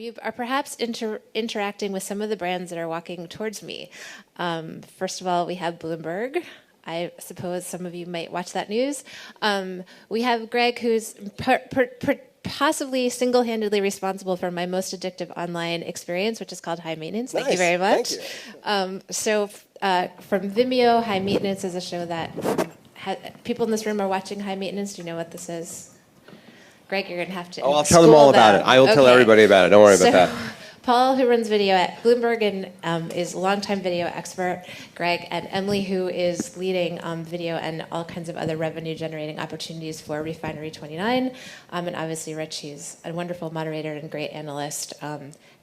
you are perhaps interacting with some of the brands that are walking towards me. First of all, we have Bloomberg. I suppose some of you might watch that news. We have Greg, who's possibly single-handedly responsible for my most addictive online experience, which is called High Maintenance. Thank you very much. Thank you. From Vimeo, High Maintenance is a show that people in this room are watching High Maintenance. Do you know what this is? Greg, you're going to have to. Oh, I'll tell them all about it. I will tell everybody about it. Don't worry about that. Paul, who runs video at Bloomberg and is a longtime video expert, Greg, and Emily, who is leading video and all kinds of other revenue-generating opportunities for Refinery 29, and obviously Rich, who's a wonderful moderator and great analyst.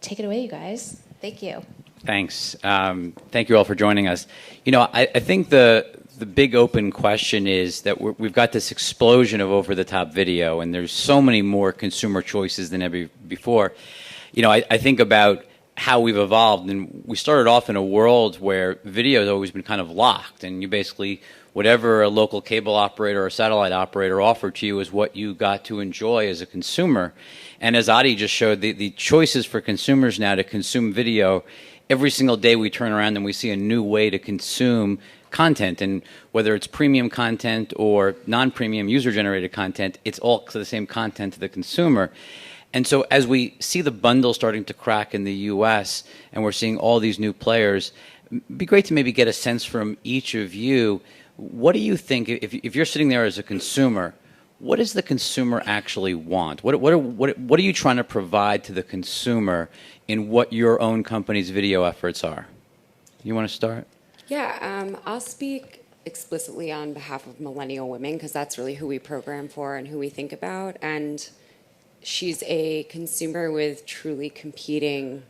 Take it away, you guys. Thank you. Thanks. Thank you all for joining us. You know, I think the big open question is that we've got this explosion of over-the-top video, and there's so many more consumer choices than ever before. You know, I think about how we've evolved, and we started off in a world where video has always been kind of locked, and you basically, whatever a local cable operator or satellite operator offered to you is what you got to enjoy as a consumer. And as Adi just showed, the choices for consumers now to consume video, every single day we turn around and we see a new way to consume content, and whether it's premium content or non-premium user-generated content, it's all the same content to the consumer. And so as we see the bundle starting to crack in the U.S. and we're seeing all these new players, it'd be great to maybe get a sense from each of you. What do you think, if you're sitting there as a consumer, what does the consumer actually want? What are you trying to provide to the consumer in what your own company's video efforts are? You want to start? Yeah, I'll speak explicitly on behalf of millennial women because that's really who we program for and who we think about. And she's a consumer with truly competing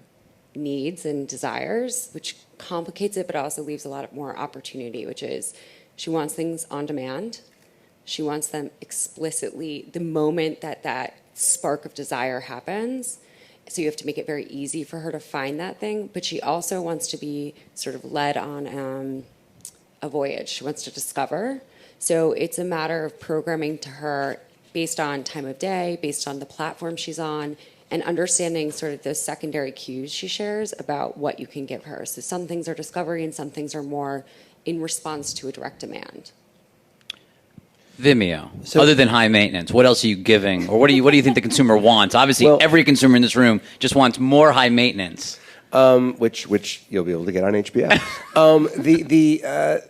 needs and desires, which complicates it, but also leaves a lot more opportunity, which is she wants things on demand. She wants them explicitly the moment that spark of desire happens. So you have to make it very easy for her to find that thing. But she also wants to be sort of led on a voyage. She wants to discover. So it's a matter of programming to her based on time of day, based on the platform she's on, and understanding sort of those secondary cues she shares about what you can give her. So some things are discovery and some things are more in response to a direct demand. Vimeo, so, other than High Maintenance, what else are you giving? Or what do you think the consumer wants? Obviously, every consumer in this room just wants more High Maintenance. Which you'll be able to get on HBO.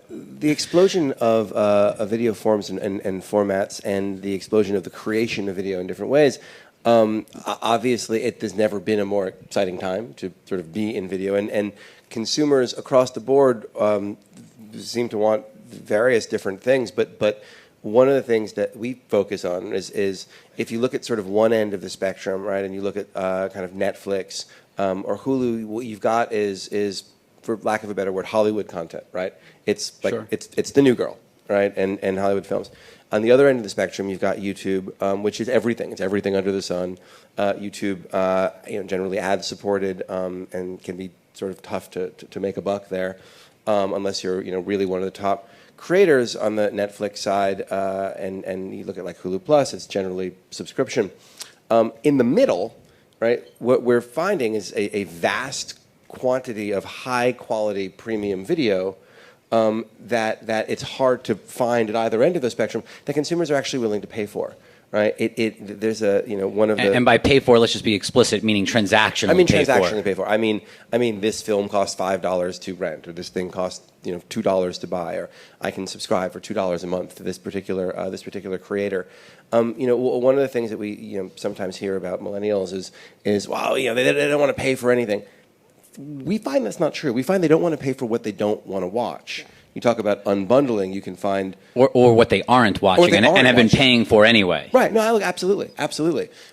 The explosion of video forms and formats, and the explosion of the creation of video in different ways. Obviously, there's never been a more exciting time to sort of be in video, and consumers across the board seem to want various different things. But one of the things that we focus on is if you look at sort of one end of the spectrum, right, and you look at kind of Netflix. Or Hulu, what you've got is, for lack of a better word, Hollywood content, right? It's like it's the new girl, right? And Hollywood films. On the other end of the spectrum, you've got YouTube, which is everything. It's everything under the sun. YouTube, generally ad supported, and can be sort of tough to make a buck there, unless you're really one of the top creators on the Netflix side. And you look at like Hulu Plus, it's generally subscription. In the middle. Right. What we're finding is a vast quantity of high-quality premium video that it's hard to find at either end of the spectrum that consumers are actually willing to pay for. Right. There's one of the and by pay for, let's just be explicit, meaning transactionally. I mean transactionally pay for. I mean this film costs $5 to rent, or this thing costs $2 to buy, or I can subscribe for $2 a month to this particular creator. One of the things that we sometimes hear about millennials is wow, they don't want to pay for anything. We find that's not true. We find they don't want to pay for what they don't want to watch. Yeah. You talk about unbundling, you can find or what they aren't watching and have been paying for anyway. Right. No, absolutely.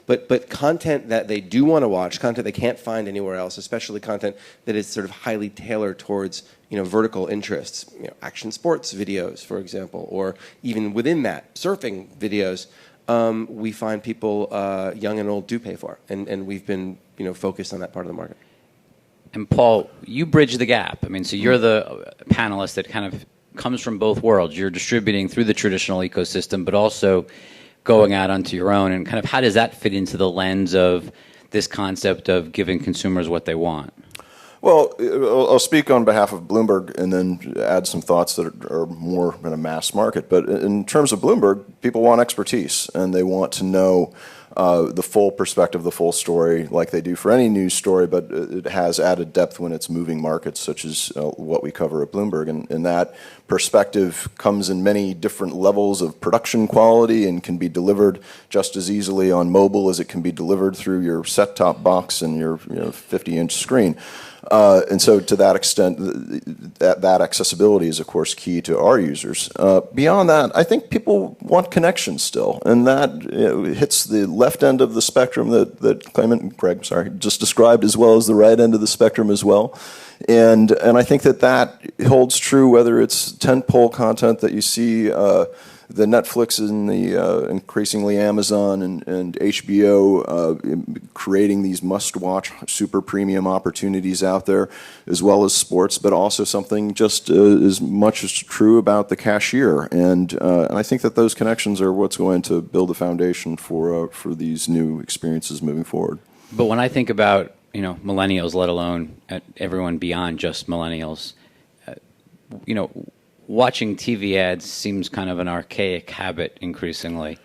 But content that they do want to watch, content they can't find anywhere else, especially content that is sort of highly tailored towards vertical interests, action sports videos, for example, or even within that, surfing videos. We find people, young and old, do pay for, and we've been focused on that part of the market. And Paul, you bridge the gap. I mean, so you're the panelist that kind of comes from both worlds. You're distributing through the traditional ecosystem, but also going out onto your own. And kind of how does that fit into the lens of this concept of giving consumers what they want? Well, I'll speak on behalf of Bloomberg and then add some thoughts that are more in a mass market. But in terms of Bloomberg, people want expertise, and they want to know the full perspective, the full story, like they do for any news story, but it has added depth when it's moving markets, such as what we cover at Bloomberg. And that perspective comes in many different levels of production quality and can be delivered just as easily on mobile as it can be delivered through your set-top box and your 50-inch screen. And so to that extent, that accessibility is, of course, key to our users. Beyond that, I think people want connection still, and that hits the left end of the spectrum that Clayman, Greg, just described, as well as the right end of the spectrum as well. And I think that holds true whether it's tentpole content that you see the Netflix and the increasingly Amazon and HBO creating these must-watch super premium opportunities out there, as well as sports, but also something just as much as true about the cashier. And I think that those connections are what's going to build a foundation for these new experiences moving forward. But when I think about millennials, let alone everyone beyond just millennials, watching TV ads seems kind of an archaic habit increasingly.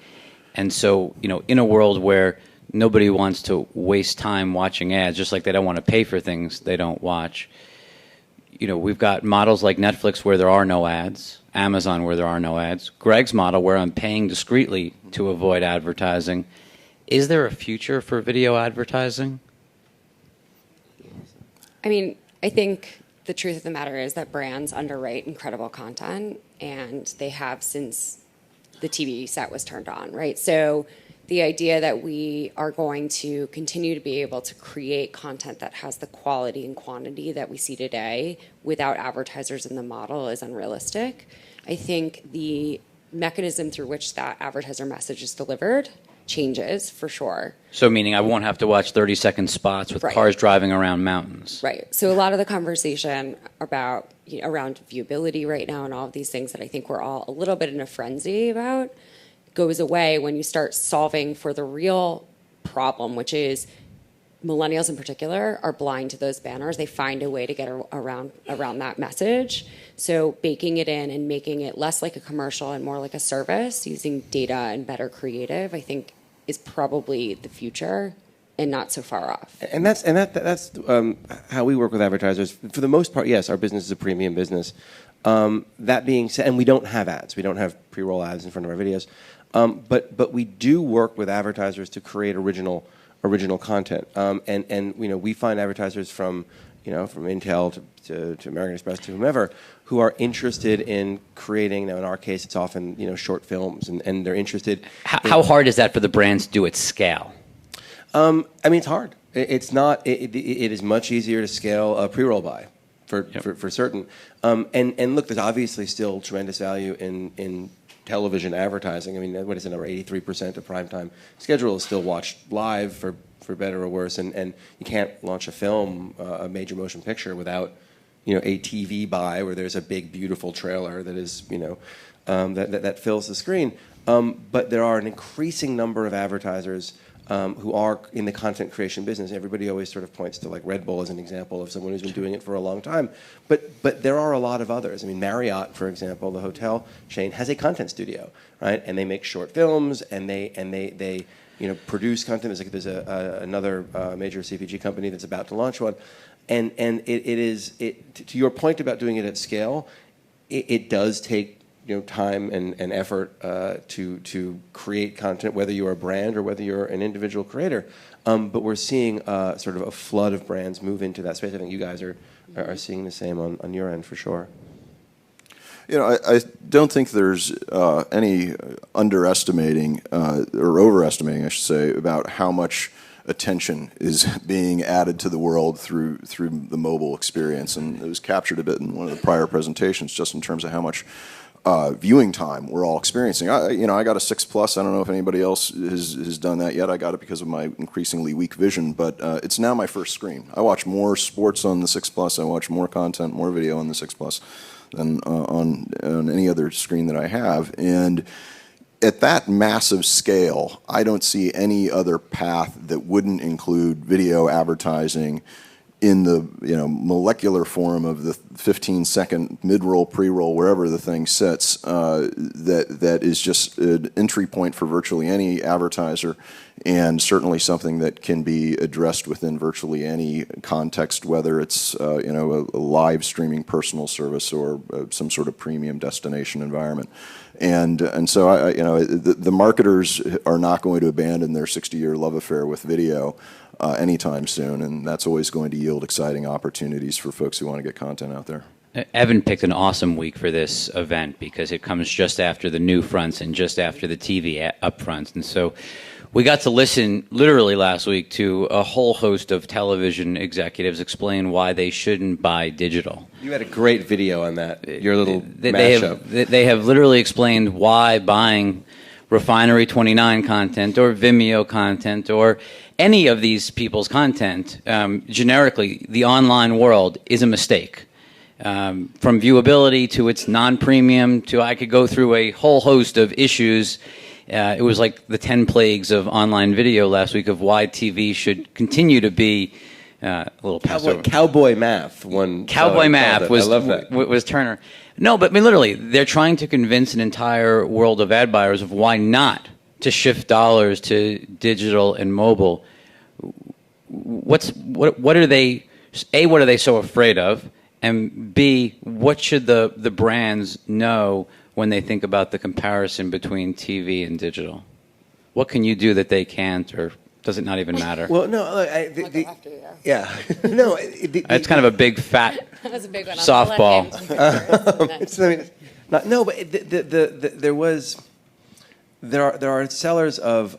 And so, in a world where nobody wants to waste time watching ads, just like they don't want to pay for things they don't watch, we've got models like Netflix where there are no ads, Amazon where there are no ads, Greg's model where I'm paying discreetly to avoid advertising. Is there a future for video advertising? I mean, I think the truth of the matter is that brands underwrite incredible content, and they have since the TV set was turned on, right? So the idea that we are going to continue to be able to create content that has the quality and quantity that we see today without advertisers in the model is unrealistic. I think the mechanism through which that advertiser message is delivered changes for sure. So meaning I won't have to watch 30-second spots with cars driving around mountains. Right. So a lot of the conversation about around viewability right now and all of these things that I think we're all a little bit in a frenzy about goes away when you start solving for the real problem, which is millennials in particular are blind to those banners. They find a way to get around that message. So baking it in and making it less like a commercial and more like a service using data and better creative, I think is probably the future and not so far off. And that's how we work with advertisers. For the most part, yes, our business is a premium business. That being said, and we don't have ads. We don't have pre-roll ads in front of our videos. But we do work with advertisers to create original content. And we find advertisers from Intel to American Express to whomever who are interested in creating. Now, in our case, it's often short films, and they're interested. How hard is that for the brands to do at scale? It's hard. It's not. It is much easier to scale a pre-roll buy for certain. And look, there's obviously still tremendous value in television advertising. I mean, what is it, number 83% of primetime schedule is still watched live for better or worse, and you can't launch a film, a major motion picture, without a TV buy where there's a big, beautiful trailer that is that fills the screen. But there are an increasing number of advertisers who are in the content creation business. Everybody always sort of points to like Red Bull as an example of someone who's been doing it for a long time. But there are a lot of others. I mean, Marriott, for example, the hotel chain, has a content studio, right? And they make short films, and they produce content. There's another major CPG company that's about to launch one. And it is to your point about doing it at scale, it does take time and effort to create content, whether you're a brand or whether you're an individual creator. But we're seeing sort of a flood of brands move into that space. I think you guys are seeing the same on your end for sure. I don't think there's any underestimating or overestimating, I should say, about how much attention is being added to the world through the mobile experience. And it was captured a bit in one of the prior presentations, just in terms of how much viewing time we're all experiencing. I got a 6 Plus. I don't know if anybody else has done that yet. I got it because of my increasingly weak vision, but it's now my first screen. I watch more sports on the 6 Plus. I watch more content, more video on the 6 Plus than on any other screen that I have. And at that massive scale, I don't see any other path that wouldn't include video advertising in the molecular form of the 15-second mid-roll, pre-roll, wherever the thing sits. That is just an entry point for virtually any advertiser, and certainly something that can be addressed within virtually any context, whether it's a live streaming personal service or some sort of premium destination environment. And so the marketers are not going to abandon their 60-year love affair with video anytime soon, and that's always going to yield exciting opportunities for folks who want to get content out there. Evan picked an awesome week for this event because it comes just after the new fronts and just after the TV upfronts. And so we got to listen literally last week to a whole host of television executives explain why they shouldn't buy digital. You had a great video on that, your little mashup. They have literally explained why buying Refinery 29 content or Vimeo content or any of these people's content, generically, the online world is a mistake. From viewability to its non-premium to I could go through a whole host of issues. It was like the 10 plagues of online video last week of why TV should continue to be a little cowboy math. Cowboy math I love that. was Turner. No, but I mean, literally, they're trying to convince an entire world of ad buyers of why not to shift dollars to digital and mobile. What are they? A, what are they so afraid of? And B, what should the brands know when they think about the comparison between TV and digital? What can you do that they can't, or does it not even matter? Well, no, yeah, no. It's kind of a big fat That was a big one. softball. There are sellers of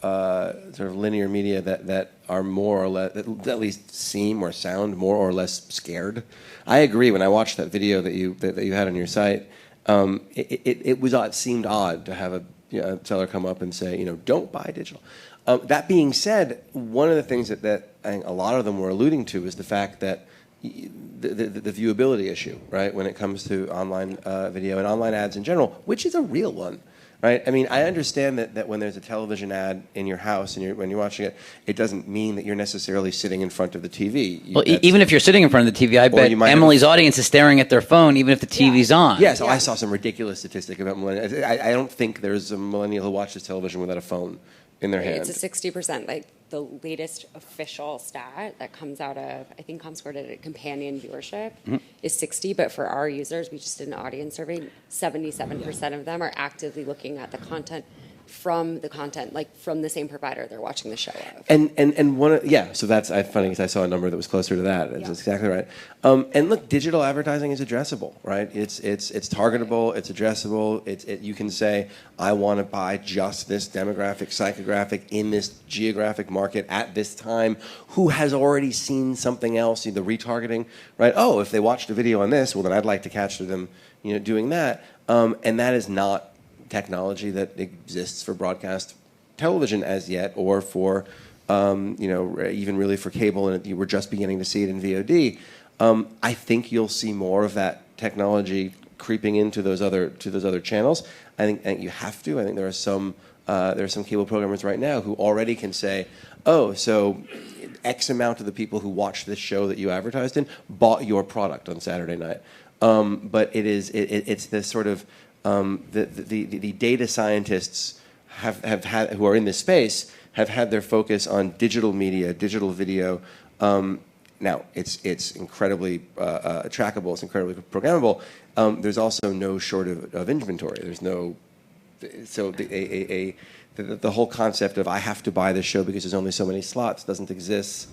sort of linear media that are more or less, that at least seem or sound more or less scared. I agree. When I watched that video that you had on your site, it seemed odd to have a seller come up and say, don't buy digital. That being said, one of the things that I think a lot of them were alluding to is the fact that the viewability issue, right, when it comes to online video and online ads in general, which is a real one. Right? I mean, I understand that when there's a television ad in your house and when you're watching it, it doesn't mean that you're necessarily sitting in front of the TV. Even if you're sitting in front of the TV, I bet Emily's audience is staring at their phone even if the TV's on. Yeah, so I saw some ridiculous statistic about millennials. I don't think there's a millennial who watches television without a phone in their hand. It's a 60%. Like the latest official stat that comes out of, I think Comscore did a companion viewership, is 60. But for our users, we just did an audience survey. 77% of them are actively looking at the content from the same provider they're watching the show of. And one so that's funny because I saw a number that was closer to that. That's exactly right. And look, digital advertising is addressable, right? It's targetable, it's addressable. You can say, I want to buy just this demographic, psychographic in this geographic market at this time. Who has already seen something else? The retargeting, right? Oh, if they watched a video on this, well, then I'd like to catch them, doing that. And that is not technology that exists for broadcast television as yet, or for even really for cable, and we're just beginning to see it in VOD. I think you'll see more of that technology creeping into those other channels. I think you have to. I think there are some cable programmers right now who already can say, oh, so X amount of the people who watched this show that you advertised in bought your product on Saturday night. But it's this sort of the data scientists have had, who are in this space, have had their focus on digital media, digital video. Now it's incredibly trackable, it's incredibly programmable. There's also no shortage of inventory. There's no, so the whole concept of I have to buy this show because there's only so many slots doesn't exist.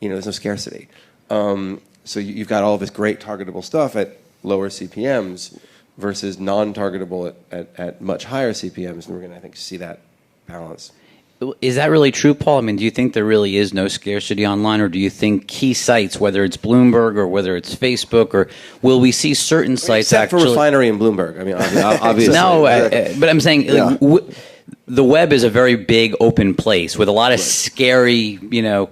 There's no scarcity. So you've got all this great targetable stuff at lower CPMs versus non-targetable at much higher CPMs, and we're going to, I think, see that balance. Is that really true, Paul? I mean, do you think there really is no scarcity online, or do you think key sites, whether it's Bloomberg or whether it's Facebook, or will we see certain sites Except for Refinery and Bloomberg. I mean, obviously. No, but I'm saying the web is a very big open place with a lot of scary,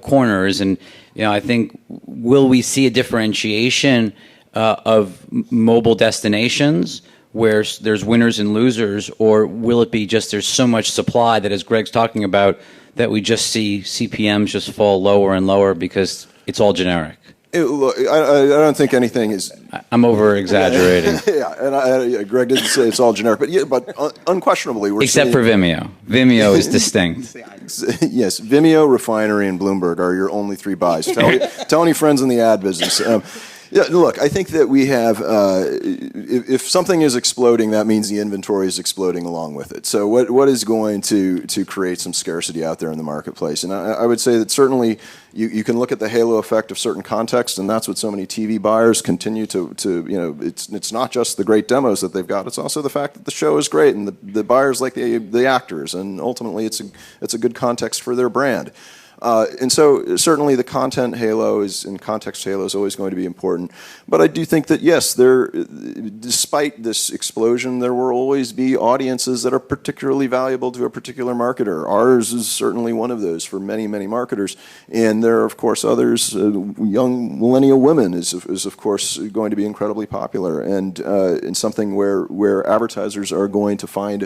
corners, and I think will we see a differentiation of mobile destinations, where there's winners and losers, or will it be just there's so much supply that, as Greg's talking about, that we just see CPMs just fall lower and lower because it's all generic? Look, I don't think anything is. I'm over exaggerating. Yeah, and Greg didn't say it's all generic, but unquestionably we're except for Vimeo. Vimeo is distinct. Yes, Vimeo, Refinery, and Bloomberg are your only three buys. Tell any friends in the ad business. Yeah, look, I think that we have, if something is exploding, that means the inventory is exploding along with it. So what is going to create some scarcity out there in the marketplace? And I would say that certainly you can look at the halo effect of certain contexts, and that's what so many TV buyers continue to it's not just the great demos that they've got, it's also the fact that the show is great, and the buyers like the actors, and ultimately it's a good context for their brand. And so certainly the content halo and context halo is always going to be important. But I do think that, yes, despite this explosion, there will always be audiences that are particularly valuable to a particular marketer. Ours is certainly one of those for many, many marketers. And there are, of course, others. Young millennial women is of course, going to be incredibly popular, and something where advertisers are going to find,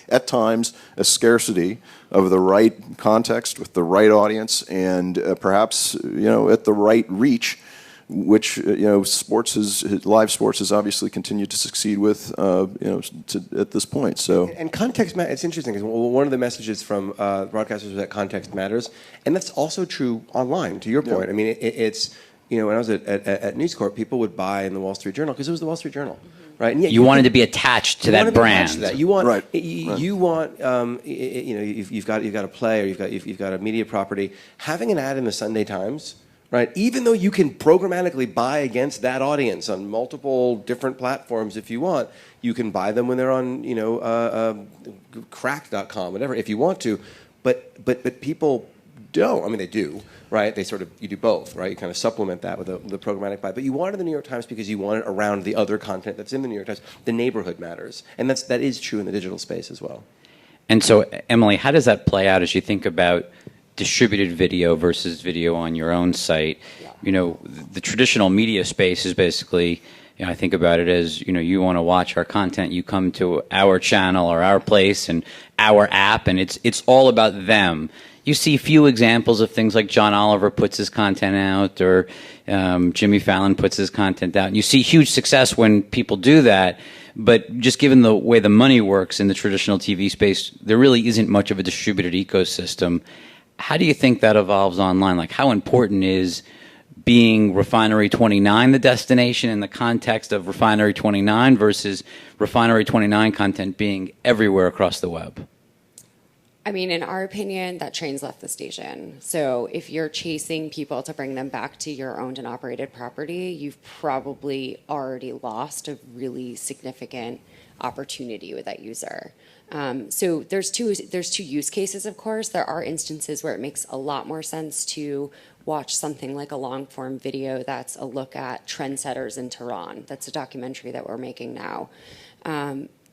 at times, a scarcity of the right context with the right audience, and perhaps at the right reach, which live sports has obviously continued to succeed with at this point. So and context it's interesting because one of the messages from broadcasters was that context matters, and that's also true online. To your point, yeah. I mean it's when I was at News Corp, people would buy in the Wall Street Journal because it was the Wall Street Journal. Right. And you wanted to be attached to that brand. You want, right. You want, you've got a play, or you've got a media property. Having an ad in the Sunday Times, right? Even though you can programmatically buy against that audience on multiple different platforms, if you want, you can buy them when they're on, crack.com, whatever, if you want to. But people don't. I mean, they do. Right, you do both, right? You kind of supplement that with the programmatic buy, but you want it in the New York Times because you want it around the other content that's in the New York Times. The neighborhood matters, and that is true in the digital space as well. And so, Emily, how does that play out as you think about distributed video versus video on your own site? Yeah. The traditional media space is basically, I think about it as, you want to watch our content, you come to our channel or our place and our app, and it's all about them. You see few examples of things like John Oliver puts his content out, or Jimmy Fallon puts his content out. And you see huge success when people do that, but just given the way the money works in the traditional TV space, there really isn't much of a distributed ecosystem. How do you think that evolves online? Like, how important is being Refinery 29 the destination in the context of Refinery 29 versus Refinery 29 content being everywhere across the web? I mean, in our opinion, that train's left the station. So if you're chasing people to bring them back to your owned and operated property, you've probably already lost a really significant opportunity with that user. So there's two use cases, of course. There are instances where it makes a lot more sense to watch something like a long-form video that's a look at trendsetters in Tehran. That's a documentary that we're making now.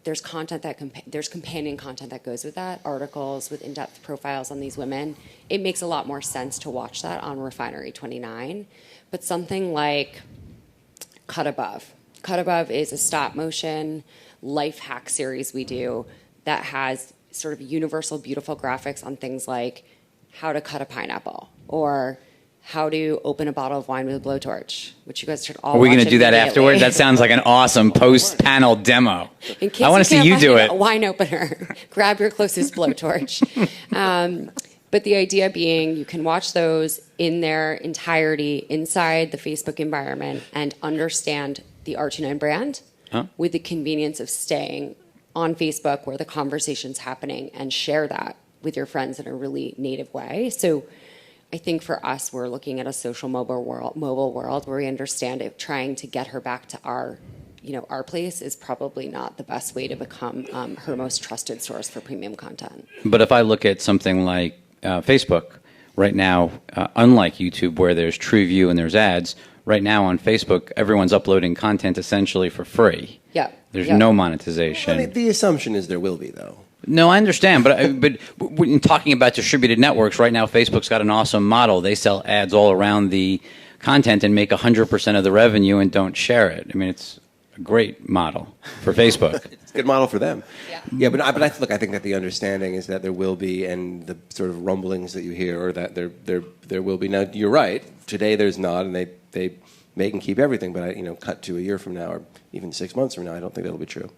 There's content there's companion content that goes with that, articles with in-depth profiles on these women. It makes a lot more sense to watch that on Refinery 29. But something like Cut Above. Cut Above is a stop-motion life hack series we do that has sort of universal, beautiful graphics on things like how to cut a pineapple or how to open a bottle of wine with a blowtorch, which you guys should all watch. Are we going to do that afterward? That sounds like an awesome post-panel demo. I want to see you do it. A wine opener. Grab your closest blowtorch. But the idea being you can watch those in their entirety inside the Facebook environment and understand the R29 brand with the convenience of staying on Facebook where the conversation's happening and share that with your friends in a really native way. So I think for us, we're looking at a social mobile world where we understand it. Trying to get her back to our place is probably not the best way to become her most trusted source for premium content. But if I look at something like Facebook right now, unlike YouTube where there's TrueView and there's ads, right now on Facebook, everyone's uploading content essentially for free. Yeah. There's no monetization. Well, the assumption is there will be, though. No, I understand, but in talking about distributed networks, right now Facebook's got an awesome model. They sell ads all around the content and make 100% of the revenue and don't share it. I mean, a great model for Facebook. It's a good model for them. Yeah. Yeah, but I think that the understanding is that there will be, and the sort of rumblings that you hear, or that there will be. Now, you're right. Today there's not, and they make and keep everything. But cut to a year from now, or even 6 months from now, I don't think that'll be true.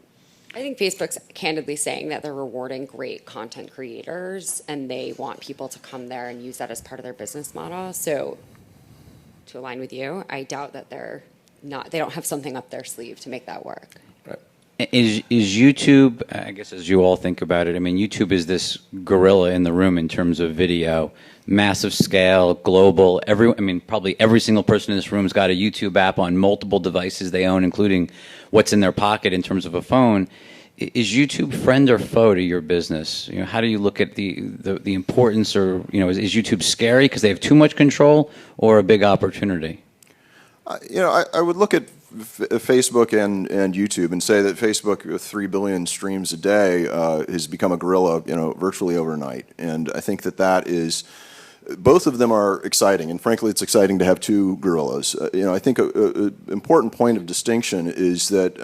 I think Facebook's candidly saying that they're rewarding great content creators and they want people to come there and use that as part of their business model. So to align with you, I doubt that they don't have something up their sleeve to make that work. Right. Is YouTube, I guess as you all think about it, I mean, YouTube is this gorilla in the room in terms of video, massive scale, global. Probably every single person in this room has got a YouTube app on multiple devices they own, including what's in their pocket in terms of a phone. Is YouTube friend or foe to your business? How do you look at the importance, or is YouTube scary because they have too much control, or a big opportunity? I would look at Facebook and YouTube and say that Facebook, with 3 billion streams a day, has become a gorilla, virtually overnight. And I think that is, both of them are exciting. And frankly, it's exciting to have two gorillas. I think an important point of distinction is that,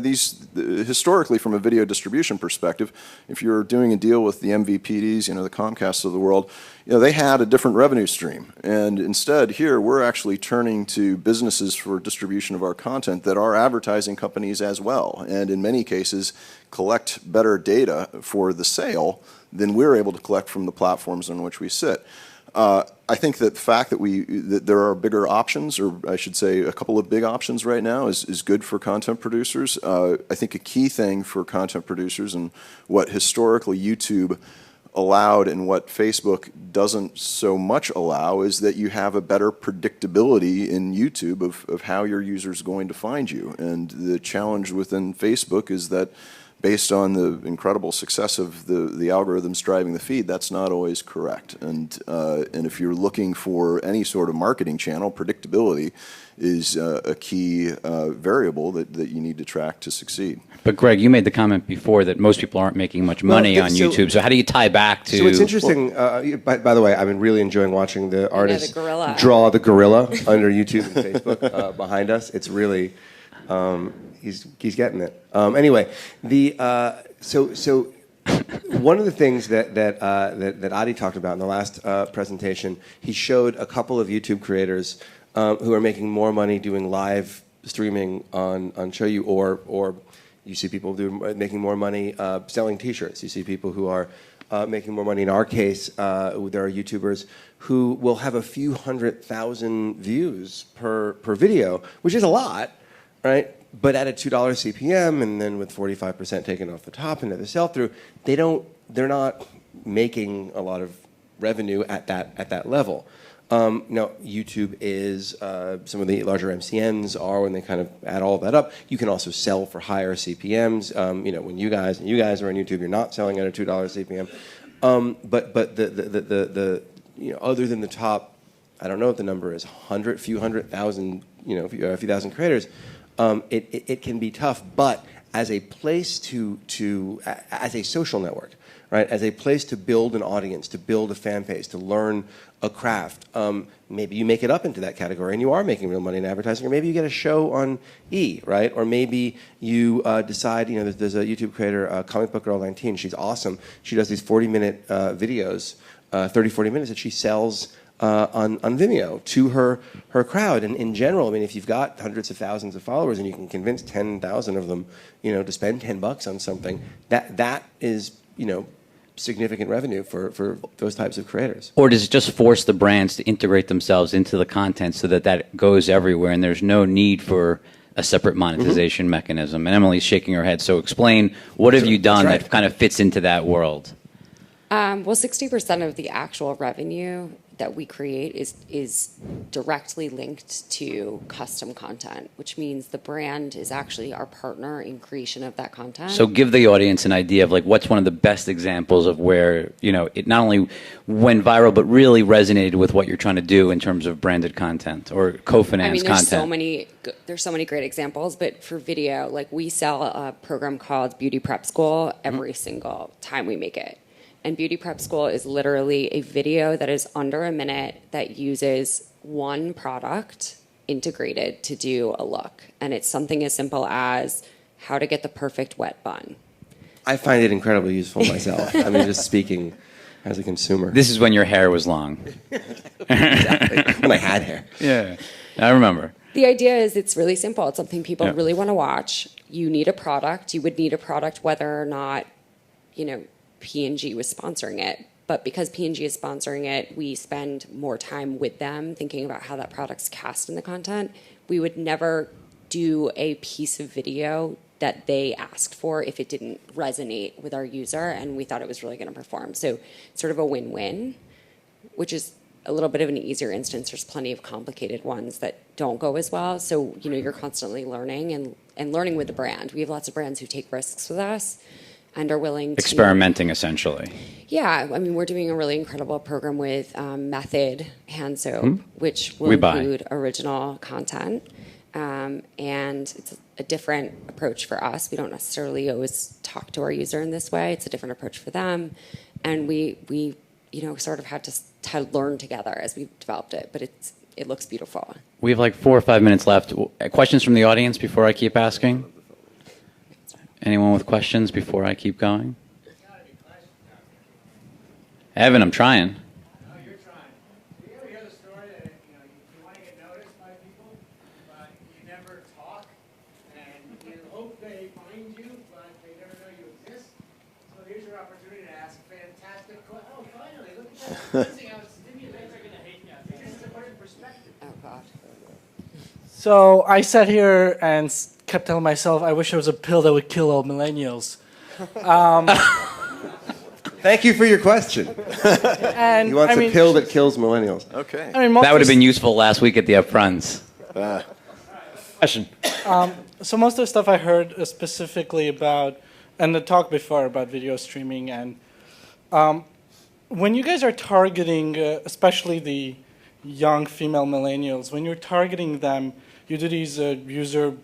these, historically from a video distribution perspective, if you're doing a deal with the MVPDs, the Comcasts of the world, they had a different revenue stream. And instead here, we're actually turning to businesses for distribution of our content that are advertising companies as well. And in many cases, collect better data for the sale than we're able to collect from the platforms on which we sit. I think that the fact that there are bigger options, or I should say a couple of big options right now, is good for content producers. I think a key thing for content producers, and what historically YouTube allowed and what Facebook doesn't so much allow, is that you have a better predictability in YouTube of how your user is going to find you. And the challenge within Facebook is that, based on the incredible success of the algorithms driving the feed, that's not always correct. And if you're looking for any sort of marketing channel, predictability is a key variable that you need to track to succeed. But Greg, you made the comment before that most people aren't making much money on YouTube. So how do you tie back to? So it's interesting. By the way, I've been really enjoying watching the artists draw the gorilla under YouTube and Facebook behind us. It's really. He's getting it. Anyway, so one of the things that Adi talked about in the last presentation, he showed a couple of YouTube creators who are making more money doing live streaming on Shoyu, or you see people making more money selling T-shirts. You see people who are making more money. In our case, there are YouTubers who will have a few 100,000 views per video, which is a lot, right? But at a $2 CPM, and then with 45% taken off the top into the sell-through, they're not making a lot of revenue at that level. Now, YouTube is some of the larger MCNs are, when they kind of add all of that up. You can also sell for higher CPMs. When you guys are on YouTube, you're not selling at a $2 CPM. But the other than the top, I don't know what the number is, few hundred thousand, a few thousand creators. It can be tough, but as a place as a social network, right? As a place to build an audience, to build a fan base, to learn a craft. Maybe you make it up into that category, and you are making real money in advertising, or maybe you get a show on E, right? Or maybe you decide, there's a YouTube creator, Comic Book Girl 19. She's awesome. She does these 40-minute videos, 40 minutes that she sells. On Vimeo to her crowd. And in general, if you've got hundreds of thousands of followers and you can convince 10,000 of them, to spend $10 on something, that is, significant revenue for those types of creators. Or does it just force the brands to integrate themselves into the content so that goes everywhere and there's no need for a separate monetization mechanism? And Emily's shaking her head. So explain, what have you done that kind of fits into that world? Well, 60% of the actual revenue that we create is directly linked to custom content, which means the brand is actually our partner in creation of that content. So give the audience an idea of what's one of the best examples of where it not only went viral but really resonated with what you're trying to do in terms of branded content or co-financed content. There's so many great examples, but for video, we sell a program called Beauty Prep School every single time we make it. And Beauty Prep School is literally a video that is under a minute that uses one product integrated to do a look. And it's something as simple as how to get the perfect wet bun. I find it incredibly useful myself. I mean, just speaking as a consumer. This is when your hair was long. Exactly. When I had hair. Yeah, I remember. The idea is it's really simple. It's something people really want to watch. You need a product. You would need a product whether or not, P&G was sponsoring it. But because P&G is sponsoring it, we spend more time with them thinking about how that product's cast in the content. We would never do a piece of video that they asked for if it didn't resonate with our user and we thought it was really going to perform. So sort of a win-win, which is a little bit of an easier instance. There's plenty of complicated ones that don't go as well. So, you're constantly learning and learning with the brand. We have lots of brands who take risks with us and are willing to... Experimenting, essentially. Yeah. I mean, we're doing a really incredible program with Method Hand Soap, which will include original content. And it's a different approach for us. We don't necessarily always talk to our user in this way. It's a different approach for them. And we sort of had to learn together as we developed it. But it looks beautiful. We have like 4 or 5 minutes left. Questions from the audience before I keep asking? Anyone with questions before I keep going? Evan, I'm trying. No, you're trying. Do you ever hear the story that you want to get noticed by people, but you never talk, and you hope they find you, but they never know you exist? So here's your opportunity to ask a fantastic question. Oh, finally, look at that. Amazing how stimulating. They're going to hate you. Just to put it in perspective. Oh, God. So I sat here and kept telling myself, I wish there was a pill that would kill all millennials. Thank you for your question. And He wants a pill that kills millennials. Okay. That would have been useful last week at the upfronts. Question. So most of the stuff I heard specifically about, and the talk before about video streaming, and when you guys are targeting, especially the young female millennials, when you're targeting them, you do these user,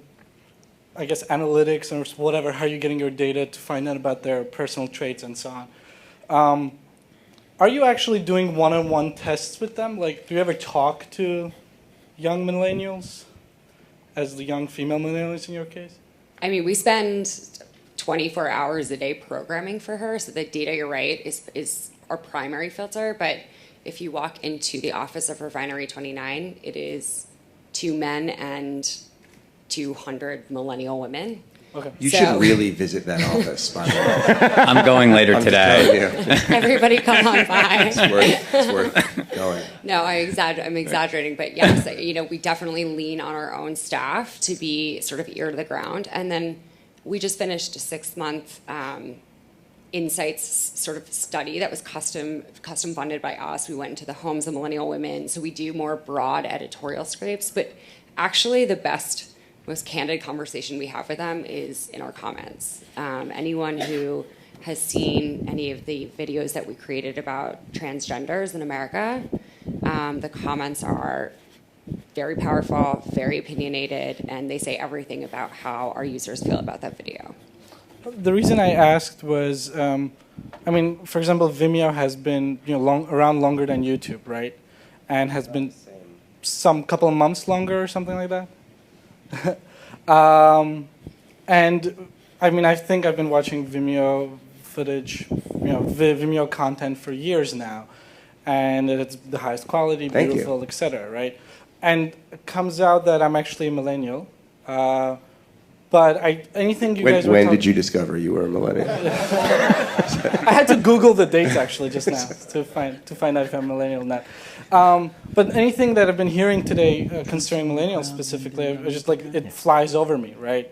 I guess, analytics or whatever, how you're getting your data to find out about their personal traits and so on. Are you actually doing one-on-one tests with them? Like, do you ever talk to young millennials, as the young female millennials in your case? I mean, we spend 24 hours a day programming for her, so the data, you're right, is our primary filter. But if you walk into the office of Refinery 29, it is 2 men and 200 millennial women. Okay. You should really visit that office, by the way. I'm going later today. Everybody come on by. It's worth going. No, I'm exaggerating, but yes, we definitely lean on our own staff to be sort of ear to the ground. And then we just finished a 6-month insights sort of study that was custom funded by us. We went into the homes of millennial women, so we do more broad editorial scrapes. But actually, the best, most candid conversation we have with them is in our comments. Anyone who has seen any of the videos that we created about transgenders in America, the comments are very powerful, very opinionated, and they say everything about how our users feel about that video. The reason I asked was, for example, Vimeo has been around longer than YouTube, right? And has been some couple of months longer or something like that. And I think I've been watching Vimeo footage, Vimeo content for years now, and it's the highest quality, beautiful, etc. Right? And it comes out that I'm actually a millennial. But anything you guys were when did you discover you were a millennial? I had to Google the dates actually just now to find out if I'm a millennial or not. But anything that I've been hearing today concerning millennials specifically, it's just like it flies over me, right?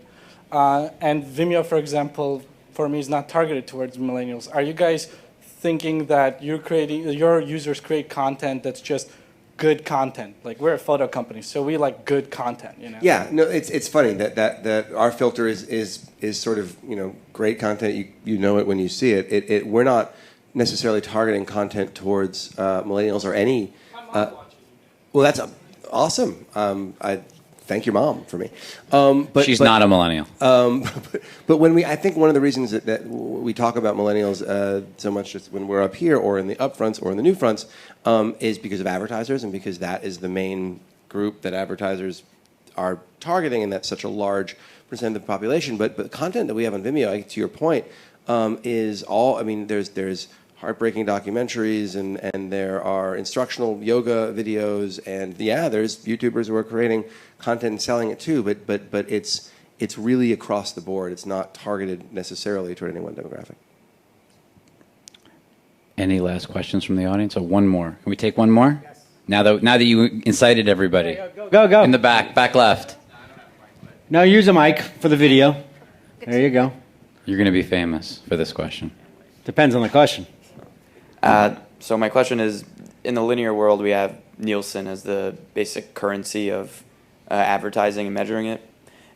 And Vimeo, for example, for me is not targeted towards millennials. Are you guys thinking that your users create content that's just good content? Like, we're a photo company, so we like good content, Yeah, no, it's funny that our filter is sort of great content. You know it when you see it. We're not necessarily targeting content towards millennials or any. Well, that's awesome. I thank your mom for me. But she's not a millennial. But I think one of the reasons that we talk about millennials so much just when we're up here or in the upfronts or in the new fronts is because of advertisers and because that is the main group that advertisers are targeting, and that's such a large percent of the population. But the content that we have on Vimeo, to your point, is all. I mean, there's heartbreaking documentaries, and there are instructional yoga videos, and there's YouTubers who are creating content and selling it too. But it's really across the board. It's not targeted necessarily toward any one demographic. Any last questions from the audience? Oh, one more. Can we take one more? Yes. Now that you incited everybody. Go. In the back left. No, use a mic for the video. There you go. You're going to be famous for this question. Depends on the question. So my question is, in the linear world, we have Nielsen as the basic currency of advertising and measuring it.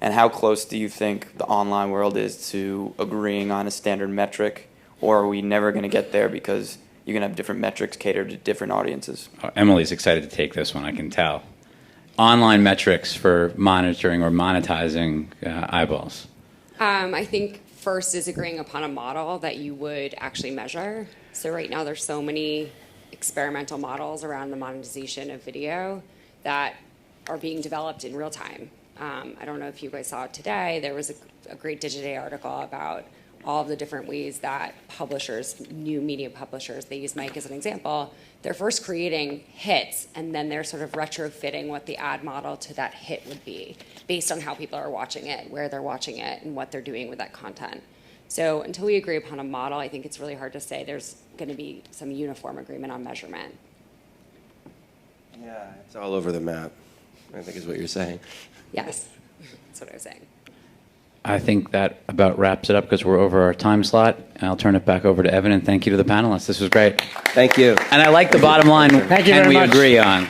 And how close do you think the online world is to agreeing on a standard metric? Or are we never going to get there because you're going to have different metrics catered to different audiences? Oh, Emily's excited to take this one, I can tell. Online metrics for monitoring or monetizing eyeballs. I think first is agreeing upon a model that you would actually measure. So right now there's so many experimental models around the monetization of video that are being developed in real time. I don't know if you guys saw it today. There was a great Digiday article about all of the different ways that publishers, new media publishers, they use Mike as an example, they're first creating hits and then they're sort of retrofitting what the ad model to that hit would be based on how people are watching it, where they're watching it, and what they're doing with that content. So until we agree upon a model, I think it's really hard to say there's going to be some uniform agreement on measurement. Yeah, it's all over the map, I think is what you're saying. Yes, that's what I was saying. I think that about wraps it up because we're over our time slot. And I'll turn it back over to Evan, and thank you to the panelists. This was great. Thank you. And I like the bottom line, Thank you can very we much. agree on?